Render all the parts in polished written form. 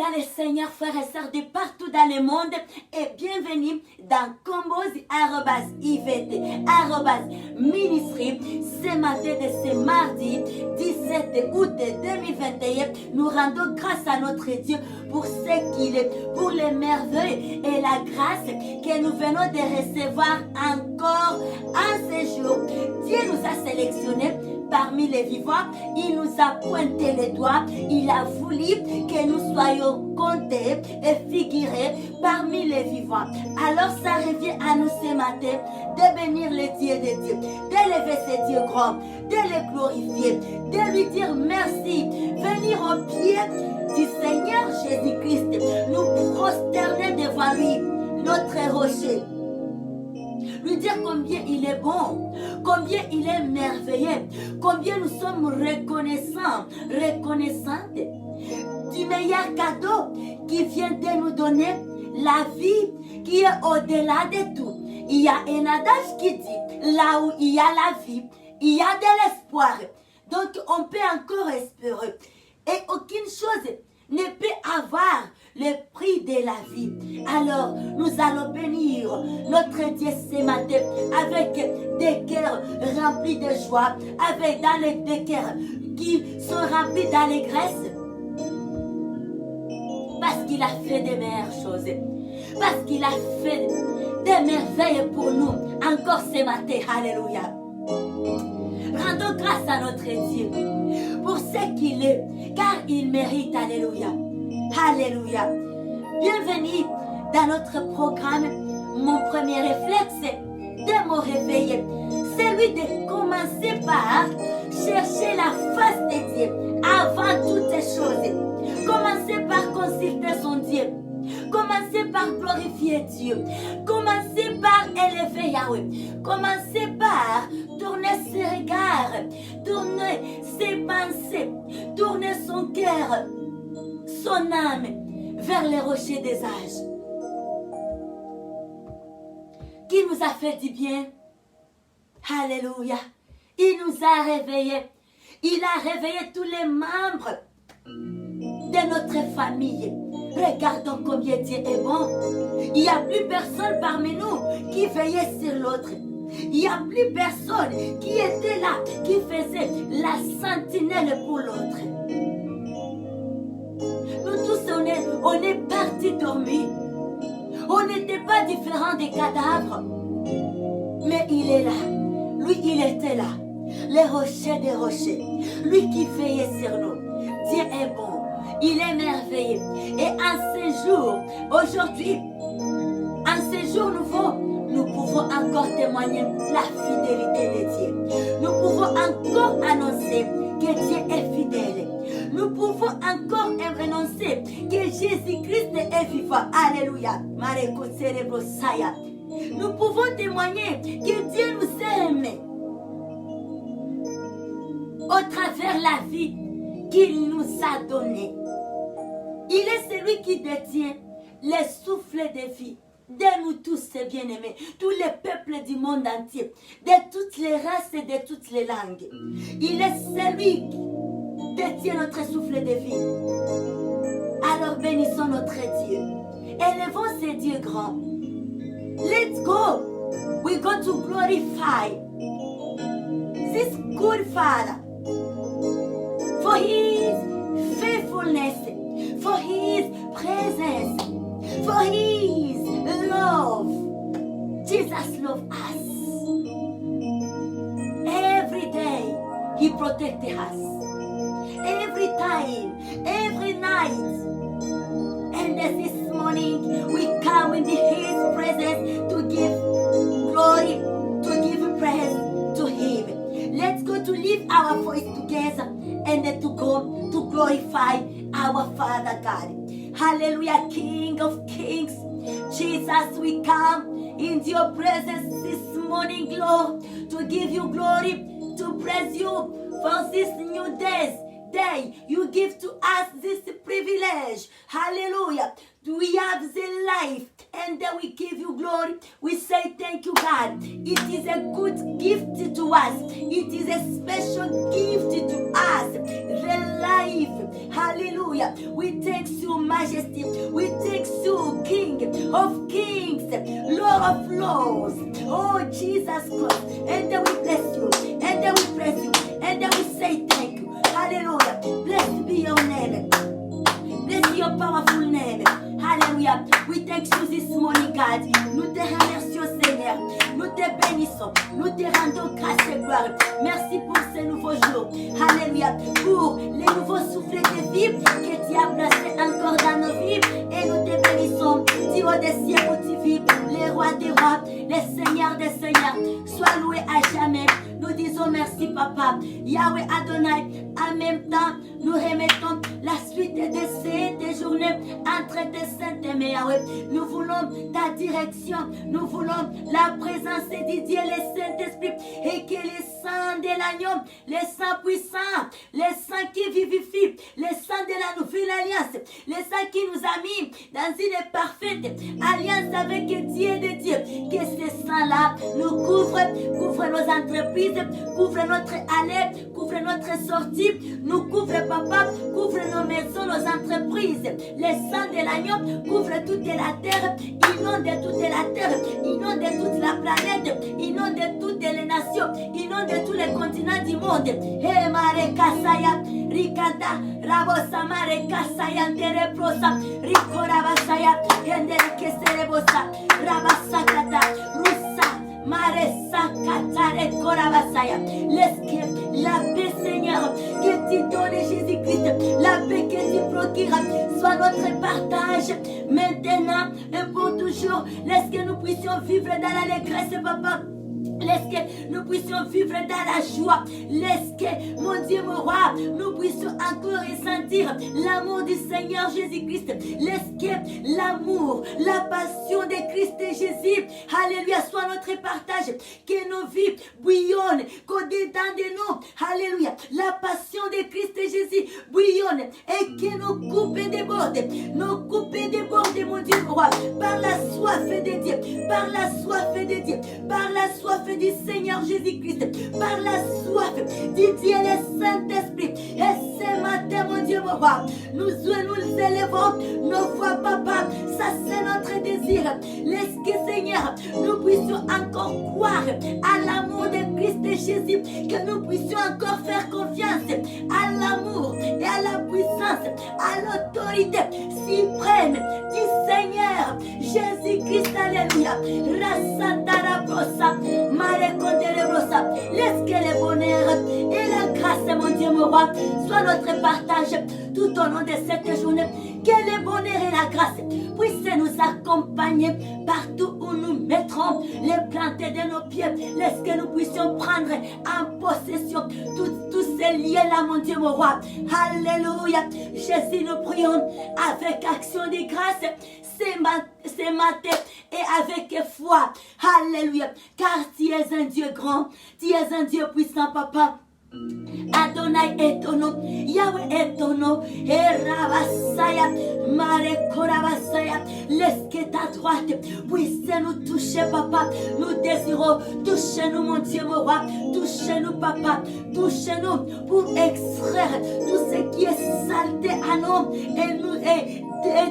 dans le Seigneur, frères et sœurs de partout dans le monde, et bienvenue dans Combozi@IVT, ce matin de ce mardi 17 août 2021. Nous rendons grâce à notre Dieu pour ce qu'il est, pour les merveilles et la grâce que nous venons de recevoir encore en ce jour. Dieu nous a sélectionnés parmi les vivants, il nous a pointé les doigts, il a voulu que nous soyons comptés et figurés parmi les vivants. Alors ça revient à nous ce matin de bénir le Dieu des dieux, d'élever ce Dieu grand, de le glorifier, de lui dire merci, venir au pied du Seigneur Jésus-Christ, nous prosterner devant lui, notre rocher. Lui dire combien il est bon, combien il est merveilleux, combien nous sommes reconnaissantes du meilleur cadeau qui vient de nous donner, la vie qui est au-delà de tout. Il y a un adage qui dit, là où il y a la vie, il y a de l'espoir. Donc on peut encore espérer. Et aucune chose ne peut avoir le prix de la vie. Alors, nous allons bénir notre Dieu ce matin avec des cœurs remplis de joie, avec des cœurs qui sont remplis d'allégresse, parce qu'il a fait des meilleures choses, parce qu'il a fait des merveilles pour nous, encore ce matin. Alléluia. Rendons grâce à notre Dieu pour ce qu'il est, car il mérite. Alléluia. Alléluia. Bienvenue dans notre programme. Mon premier réflexe de me réveiller, c'est lui de commencer par chercher la face de Dieu avant toutes choses. Commencer par consulter son Dieu. Commencer par glorifier Dieu. Commencer par élever Yahweh. Commencer par tourner ses regards, tourner ses pensées, tourner son cœur, son âme vers les rochers des âges. Qui nous a fait du bien. Alléluia. Il nous a réveillés. Il a réveillé tous les membres de notre famille. Regardons combien Dieu est bon. Il n'y a plus personne parmi nous qui veillait sur l'autre. Il n'y a plus personne qui était là, qui faisait la sentinelle pour l'autre. Nous tous, on est partis dormir. On n'était pas différents des cadavres. Mais il est là. Lui, il était là. Les rochers des rochers. Lui qui veillait sur nous. Dieu est bon. Il est merveilleux. Et en ce jour, aujourd'hui, en ce jour nouveau, nous pouvons encore témoigner la fidélité de Dieu. Nous pouvons encore annoncer que Dieu est fidèle. Nous pouvons encore annoncer que Jésus-Christ est vivant. Alléluia. Nous pouvons témoigner que Dieu nous aime au travers la vie qu'il nous a donnée. Il est celui qui détient les souffles de vie de nous tous, ces bien-aimés, tous les peuples du monde entier, de toutes les races et de toutes les langues. Il est celui qui détient notre souffle de vie. Alors bénissons notre Dieu. Élevons ce Dieu grand. Let's go. We go to glorify this good Father for His faithfulness, for His presence, for His love. Jesus loved us. Every day He protected us. Every time, every night. And this morning we come in His presence to give glory, to give praise to Him. Let's go to lift our voice together and then to go to glorify our Father God. Hallelujah, King of Kings. Jesus, we come in your presence this morning, Lord, to give you glory, to praise you for this new day you give to us this privilege. Hallelujah. We have the life and then we give you glory. We say thank you, God. It is a good gift to us. It is a special gift to us. The life. Hallelujah. Hallelujah. We thank you, Majesty. We thank you, King of Kings, Lord of Lords. Oh, Jesus Christ. And then we bless you. And then we praise you. And then we say thank you. Hallelujah. Blessed be your name. Bless your powerful name. Hallelujah. We thank you this morning, God. Nous te remercions, Seigneur. Nous te bénissons. Nous te rendons grâce et gloire. Merci pour ces nouveaux jours. Alléluia. Pour les nouveaux souffles de vie que tu as placés encore dans nos vies. Et nous te bénissons. Dieu des cieux où tu vis, les rois des rois, les seigneurs des seigneurs. Sois loué à jamais. Nous disons merci, Papa. Yahweh Adonai, en même temps, nous remettons la suite de ces journées entre tes saintes mains, Yahweh. Nous voulons ta direction. Nous voulons la présence de Dieu, le Saint-Esprit. Et que les sangs de l'agneau, les sangs puissants, les sangs qui vivifient, les sangs de la nouvelle alliance, les sangs qui nous a mis dans une parfaite alliance avec Dieu de Dieu. Que ces sangs-là nous couvrent nos entreprises, couvre notre allée, couvre notre sortie, nous couvre, Papa, couvre nos maisons, nos entreprises. Les sangs de l'agneau couvre toute la terre, inonde toute la terre, inonde toute la planète, inonde toutes les nations, inonde tous les continents du monde. Hey, Mare Kasaya, Rikata, Rabosa, Mare Kasaya, Ndere Prosa, Riko Rabasaya, Ndere Keserebosa, Rabasakata, Rusa. Laisse que la paix, Seigneur, que tu donnes Jésus-Christ, la paix que tu procures, soit notre partage maintenant et pour toujours. Laisse que nous puissions vivre dans l'allégresse, Papa. Laisse que nous puissions vivre dans la joie. Laisse que, mon Dieu, mon roi, nous puissions encore ressentir l'amour du Seigneur Jésus-Christ. Laisse que l'amour, la passion de Christ et Jésus, alléluia, soit notre partage. Que nos vies bouillonnent, qu'au-dedans de nous, alléluia, la passion de Christ et Jésus bouillonne et que nos coupes débordent. Nos coupes débordent, mon Dieu, mon roi, par la soif de Dieu, par la soif de Dieu, par la soif du Seigneur Jésus-Christ, par la soif du Dieu le Saint-Esprit. Et ce matin, mon Dieu, mon roi, nous élevons nos voix, Papa. Ça, c'est notre désir. Laisse que, Seigneur, nous puissions encore croire à l'amour de Christ et Jésus, que nous puissions encore faire confiance à l'amour et à la puissance, à l'autorité suprême du Seigneur Jésus-Christ. Alléluia. Laisse que le bonheur et la grâce, mon Dieu, mon roi, soient notre partage tout au long de cette journée. Que le bonheur et la grâce puissent nous accompagner partout où nous mettrons les plantes de nos pieds. Laisse que nous puissions prendre en possession tous ces liens-là, mon Dieu, mon roi. Alléluia. Jésus, nous prions avec action de grâce ce matin et avec foi. Alléluia. Car tu es un Dieu grand, tu es un Dieu puissant, Papa. Adonai est ton nom, Yahweh est ton nom, et Rabasaya, Mare Korabasaya. Laisse que ta droite puisse nous toucher, Papa. Nous désirons, touche-nous, mon Dieu, mon roi, touche-nous, Papa, touche-nous pour extraire tout ce qui est saleté à nous et nous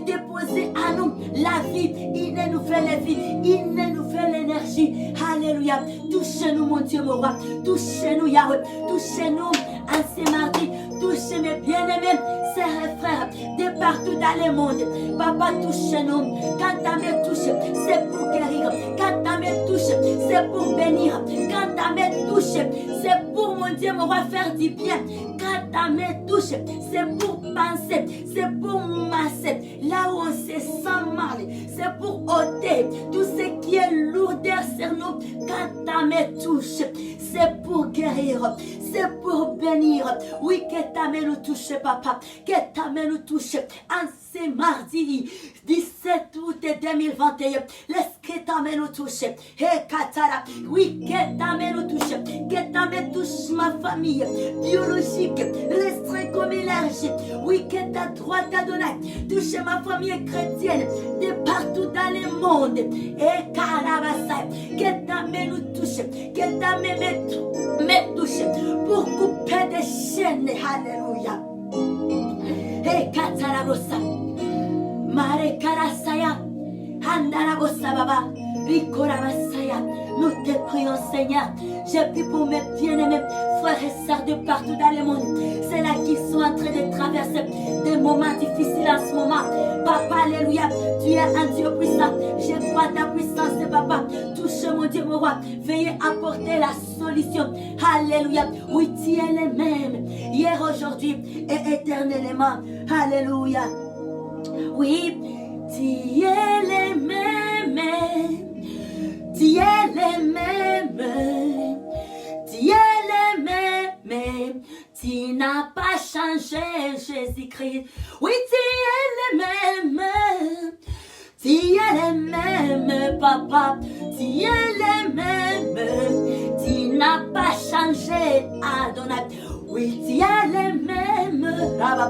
déposer à nous la vie, une nouvelle vie, une nouvelle énergie. Alléluia. Touche-nous, mon Dieu, mon roi, touche-nous, Yahweh, touche-nous en ce mardi, touche mes bien-aimés, sœurs et frères, de partout dans le monde. Papa, touche-nous. Quand ta main touche, c'est pour guérir. Quand ta main touche, c'est pour bénir. Quand ta main touche, c'est pour, mon Dieu, mon roi, faire du bien. Quand ta main touche, c'est pour penser, c'est pour masser. Là où on se sent mal, c'est pour ôter tout ce qui est lourdeur sur nous. Quand ta main touche, c'est pour guérir, c'est pour bénir. Oui, que ta main nous touche, Papa. Que ta main nous touche en ce mardi 17 août 2021. Laisse que ta main nous touche. Hey, Katara. Oui, que ta main nous touche. Que ta main touche ma famille biologique, restreinte comme élargie. Oui, que ta droite Adonai touche ma famille chrétienne de partout dans le monde. Et Karabasai, que ta main nous touche. Que ta main me touche pour couper des chaînes. Alléluia. Et Katarabosa. Mare Karasaya. Handarabosa Baba. Rikorabasaya. Nous te prions, Seigneur. J'ai pris pour mes bien-aimés frères et sœurs de partout dans le monde. C'est là qui sont en train de traverser des moments difficiles en ce moment. Papa, alléluia. Tu es un Dieu puissant. Je crois ta puissance, Papa. Touche mon Dieu, mon roi. Veuillez apporter la solution. Alléluia. Oui, tu es le même. Hier, aujourd'hui et éternellement. Alléluia. Oui, tu es le même. Tu es le même. Tu es le même. Tu n'as pas changé, Jésus-Christ. Oui, tu es le même. Tu es le même, Papa. Tu es le même. Tu n'as pas changé, Adonai. Oui, tu es le même, Papa.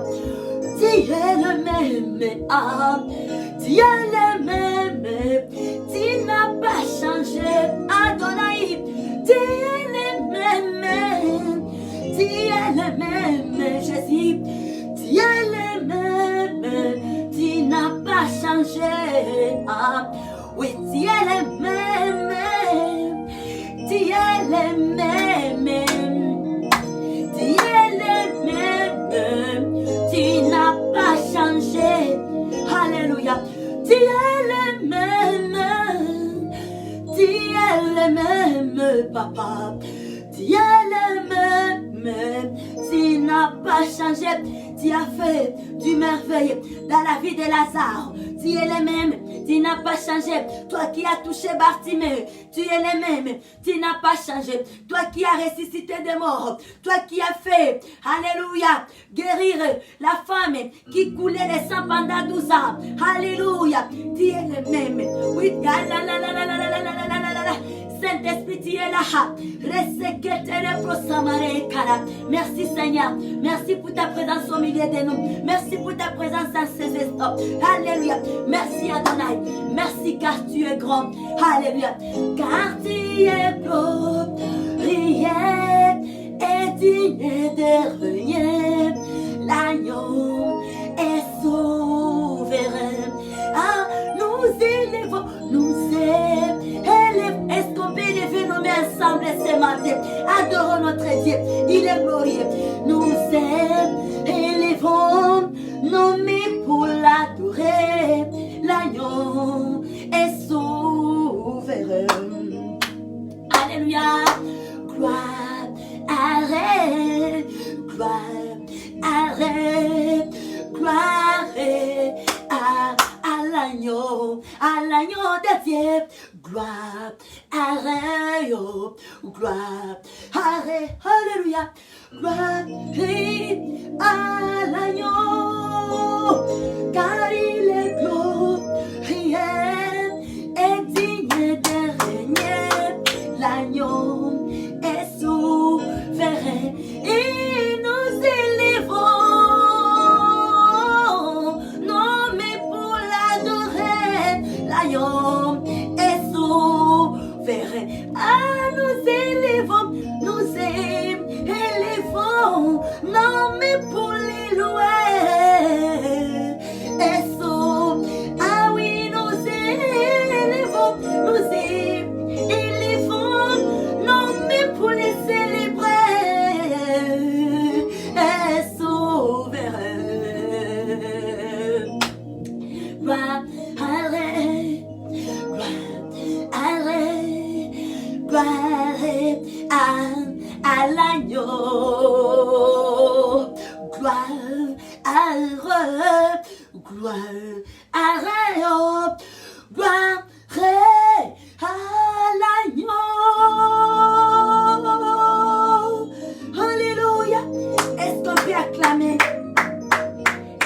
Tu es le même, ah. Tu es le même. Tu n'as pas changé, Adonai. Tu es le même. Tu es le même, Jésus. Tu es le même. Tu n'as pas changé. Ah, oui, tu es le même. Tu es le même. Tu es le même. Tu n'as pas changé. Alléluia. Tu es le même. Tu es le même, Papa. Tu es le même. Tu n'as pas changé. Tu as fait du merveille dans la vie de Lazare. Tu es le même. Tu n'as pas changé. Toi qui as touché Bartimée, tu es le même. Tu n'as pas changé. Toi qui as ressuscité des morts. Toi qui as fait, alléluia, guérir la femme qui coulait le sang pendant 12 ans. Alléluia. Tu es le même. Oui, Saint-Esprit, tu es là. Merci Seigneur. Merci pour ta présence au milieu de nous. Merci pour ta présence dans ces instants. Alléluia. Merci Adonai. Merci car tu es grand. Alléluia. Car tu es glorieux et digne de régner. L'agneau est souverain. Ah, nous élevons, nous élevons. Est-ce qu'on peut lever nos mains ensemble ce matin? Adorons notre Dieu. Il est glorieux. Nous élevons nos mains pour l'adorer. L'agneau est souverain. Alléluia. Gloire, arrête, gloire, arrête, gloire à l'agneau de Dieu. Gloire, arrête, gloire, arrête, alléluia. Gloire à l'agneau, car il est glorieux et digne de régner. L'agneau est souverain et nous élevons nos mains pour l'adorer. L'agneau est souverain. Ah, nous élevons nos mains pour les louer. Et ah oui, nous élevons nos mains pour les célébrer. Et souverain. Gloire, gloire à l'agneau. Gloire, gloire, gloire à l'agneau. Alléluia. Est-ce qu'on peut acclamer?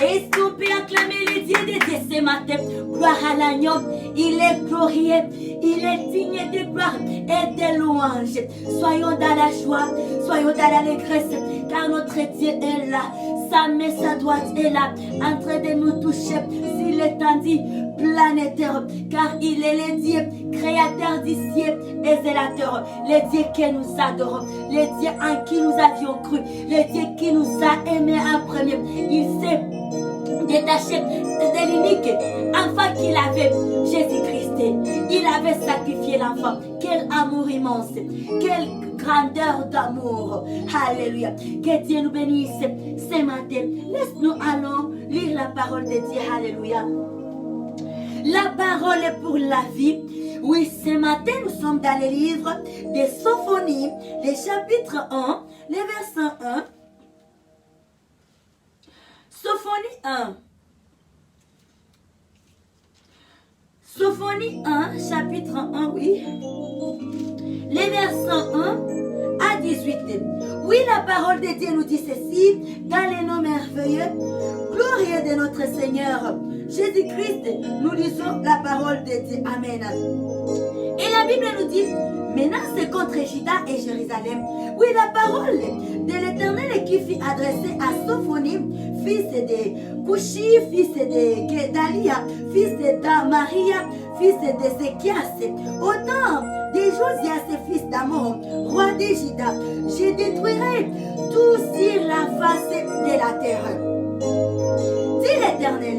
Est-ce qu'on peut acclamer les dieux de Dieu ce matin? Gloire à l'agneau. Il est glorieux. Il est digne de gloire et de louange. Soyons dans la joie, soyons dans l'allégresse, car notre Dieu est là. Sa main, sa droite est là, en train de nous toucher sur l'étendue planétaire, car il est le Dieu créateur du ciel et zélateur, le Dieu que nous adorons, le Dieu en qui nous avions cru, le Dieu qui nous a aimés en premier. Il sait détaché de l'unique enfant qu'il avait, Jésus-Christ. Il avait sacrifié l'enfant. Quel amour immense. Quelle grandeur d'amour. Alléluia. Que Dieu nous bénisse ce matin. Laisse-nous allons lire la parole de Dieu. Alléluia. La parole est pour la vie. Oui, ce matin, nous sommes dans le livre de Sophonie, le chapitre 1, le verset 1. Sophonie 1. Sophonie 1, chapitre 1, oui. Les versets 1 à 18. Oui, la parole de Dieu nous dit ceci, dans les noms merveilleux, glorieux de notre Seigneur Jésus-Christ, nous lisons la parole de Dieu. Amen. Et la Bible nous dit, maintenant c'est contre Juda et Jérusalem. Oui, la parole de l'Éternel qui fut adressée à Sophonie, fils de Couchi, fils de Gedalia, fils d'Amaria, fils d'Ézéchias, au temps de Josias, fils d'Amon, roi de Juda, je détruirai tout sur la face de la terre. Dit l'Éternel,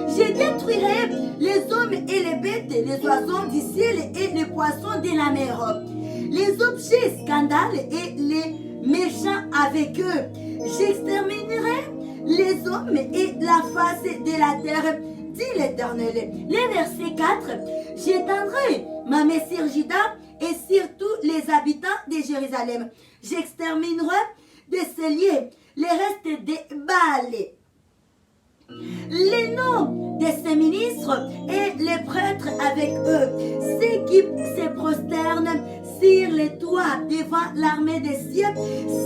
je détruirai les hommes et les bêtes, les oiseaux du ciel et les poissons de la mer, les objets scandales et les méchants avec eux. J'exterminerai les hommes et la face de la terre, dit l'Éternel. Le verset 4, j'étendrai ma main sur Juda et sur tous les habitants de Jérusalem. J'exterminerai de ces lieux les restes des Baals. Les noms de ces ministres et les prêtres avec eux, ceux qui se prosternent sur les toits devant l'armée des cieux,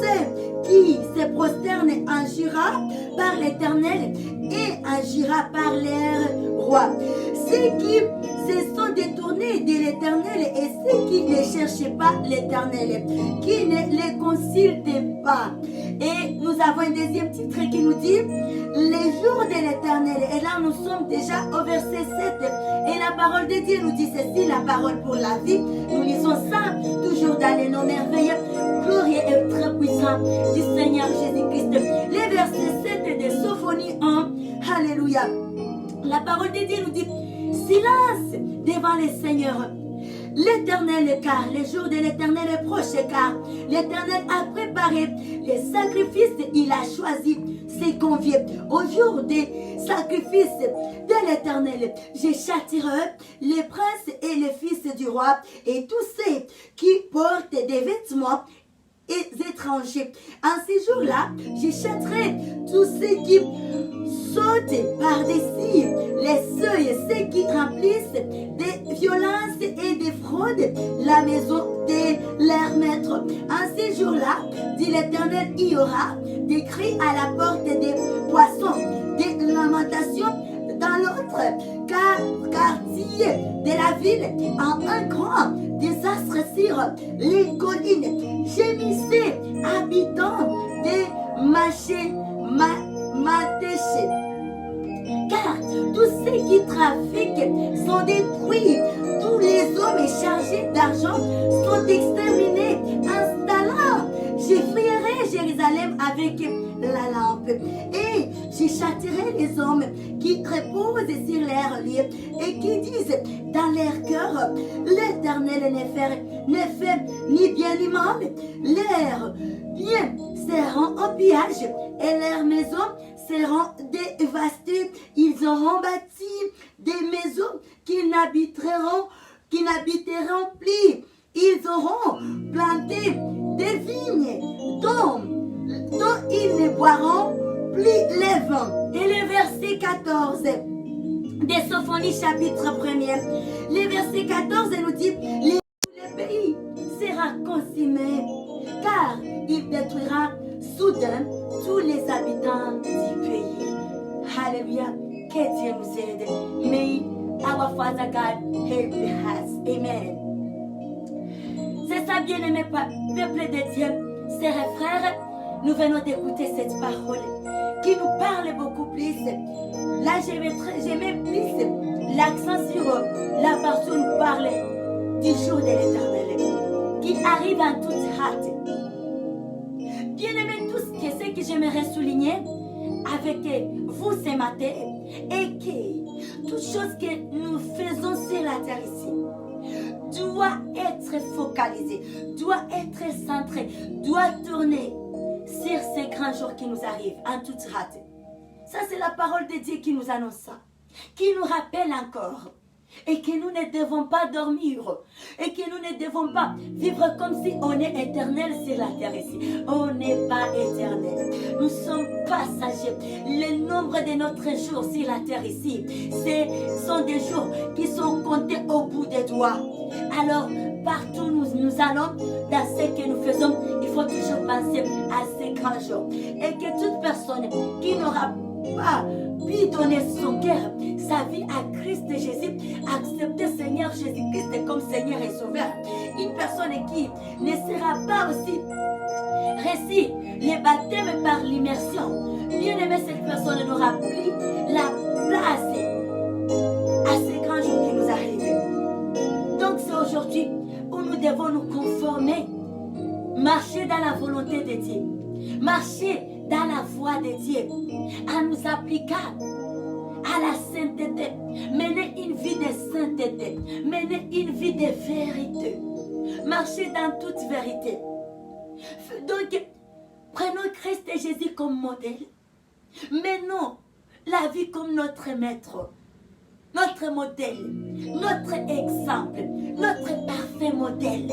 ceux qui se prosternent en jurant par l'Éternel et en jurant par leur roi, ceux qui se sont détournés de l'Éternel et ceux qui ne cherchaient pas l'Éternel, qui ne les consultent pas. Et nous avons un deuxième titre qui nous dit les jours de l'Éternel. Et là nous sommes déjà au verset 7 et la parole de Dieu nous dit ceci, la parole pour la vie. Nous lisons ça toujours dans les noms merveilleux, glorieux et très puissant du Seigneur Jésus-Christ. Les versets 7 de Sophonie 1. Alléluia. La parole de Dieu nous dit silence devant le Seigneur. L'Éternel, car le jour de l'Éternel est proche, car l'Éternel a préparé les sacrifices, il a choisi ses conviés. Au jour des sacrifices de l'Éternel, je châtirai les princes et les fils du roi et tous ceux qui portent des vêtements étrangers. En ces jours-là, je châterai tous ceux qui sautent par-dessus les seuils, ceux qui remplissent des violences et des fraudes la maison de leur maître. En ces jours-là, dit l'Éternel, il y aura des cris à la porte des poissons, des lamentations dans l'autre quartier de la ville, en un grand désastre sur les collines. Gémissez, habitants des Matèches, car tous ceux qui trafiquent sont détruits, tous les hommes chargés d'argent sont exterminés. Installant, j'effrayerai Jérusalem avec la lampe et je châtirai les hommes qui reposent sur leur lit et qui disent dans leur cœur, l'Éternel ne fait ni bien ni mal. Leurs biens seront en pillage et leurs maisons seront dévastées. Ils auront bâti des maisons qui n'habiteront plus. Ils auront planté des vignes dont ils ne boiront plus les vins. Et le verset 14 de Sophonie chapitre 1er, le verset 14 nous dit, le pays sera consumé, car il détruira soudain tous les habitants du pays. Alléluia. Que Dieu nous aide. May our Father God help us. Amen. C'est ça, bien-aimé peuple de Dieu, chers frères, nous venons d'écouter cette parole qui nous parle beaucoup plus. Là, je mets plus l'accent sur la partie où nous parle du jour de l'Éternel qui arrive en toute hâte. Bien-aimé, tout ce que j'aimerais souligner avec vous ce matin et que toute chose que nous faisons sur la terre ici doit être focalisée, doit être centrée, doit tourner sur ces grands jours qui nous arrivent en toute hâte. Ça, c'est la parole de Dieu qui nous annonce ça, qui nous rappelle encore. Et que nous ne devons pas dormir. Et que nous ne devons pas vivre comme si on est éternel sur la terre ici. On n'est pas éternel. Nous sommes passagers. Le nombre de notre jours sur la terre ici, ce sont des jours qui sont comptés au bout des doigts. Alors, partout où nous allons, dans ce que nous faisons, il faut toujours penser à ces grands jours. Et que toute personne qui n'aura pas pu donner son cœur, sa vie à Christ Jésus, accepter Seigneur Jésus-Christ comme Seigneur et Sauveur. Une personne qui ne sera pas aussi reçu le baptême par l'immersion. Bien aimé, cette personne n'aura plus la place à ces grands jours qui nous arrivent. Donc c'est aujourd'hui où nous devons nous conformer, marcher dans la volonté de Dieu, marcher dans la voie de Dieu, en nous appliquant à la sainteté, mener une vie de sainteté, mener une vie de vérité, marcher dans toute vérité. Donc, prenons Christ et Jésus comme modèle, menons la vie comme notre maître, notre modèle, notre exemple, notre parfait modèle.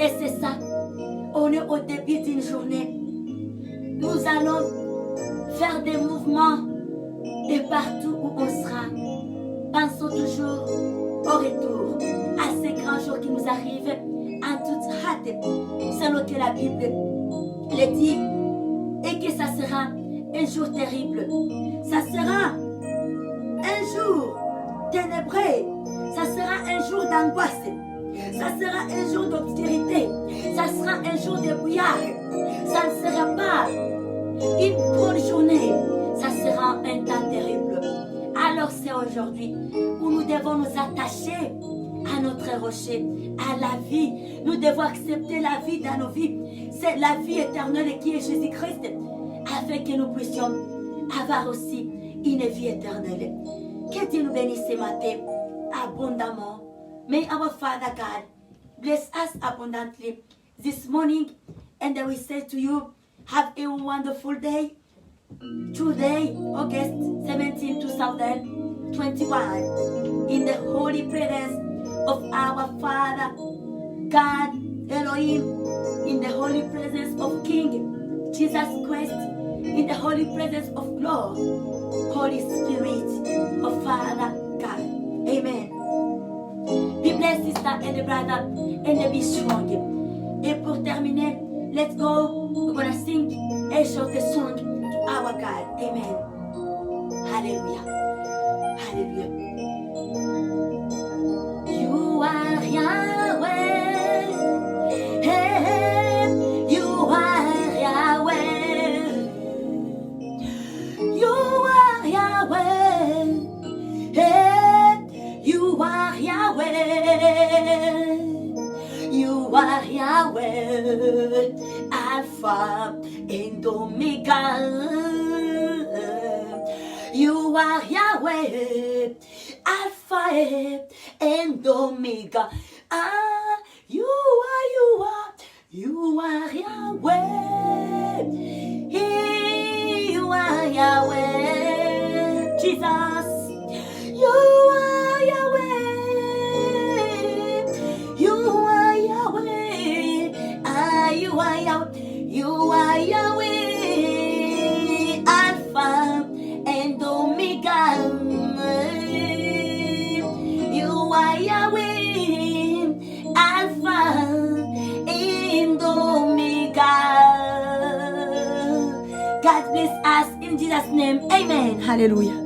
Et c'est ça, on est au début d'une journée. Nous allons faire des mouvements de partout où on sera. Pensons toujours au retour, à ces grands jours qui nous arrivent en toute hâte, selon que la Bible le dit, et que ça sera un jour terrible. Ça sera un jour ténébreux. Ça sera un jour d'angoisse. Ça sera un jour d'obscurité. Ça sera un jour de brouillard. Ça ne sera pas une bonne journée. Ça sera un temps terrible. Alors c'est aujourd'hui où nous devons nous attacher à notre rocher, à la vie. Nous devons accepter la vie dans nos vies. C'est la vie éternelle qui est Jésus-Christ, afin que nous puissions avoir aussi une vie éternelle. Que Dieu nous bénisse ce matin abondamment. May our Father God bless us abundantly this morning, and then we say to you, have a wonderful day. Today, August 17, 2021, in the holy presence of our Father, God, Elohim, in the holy presence of King Jesus Christ, in the holy presence of Lord, Holy Spirit of Father God. Amen. Be blessed, sister and brother, and be strong. Et pour terminer, let's go. We're gonna sing a short song to our God. Amen. Hallelujah. Hallelujah. You are Yahweh. Hey, you are Yahweh. You are Yahweh. Hey, you are Yahweh. You are Yahweh, Alpha and Omega. You are Yahweh, Alpha and Omega. Ah, you are Yahweh. You are Yahweh, Jesus. You are Yahweh. You are Yahweh. Ah, you are Yahweh. You are Yahweh. Alpha and Omega. You are Yahweh. Alpha and Omega. God bless us in Jesus' name. Amen. Hallelujah.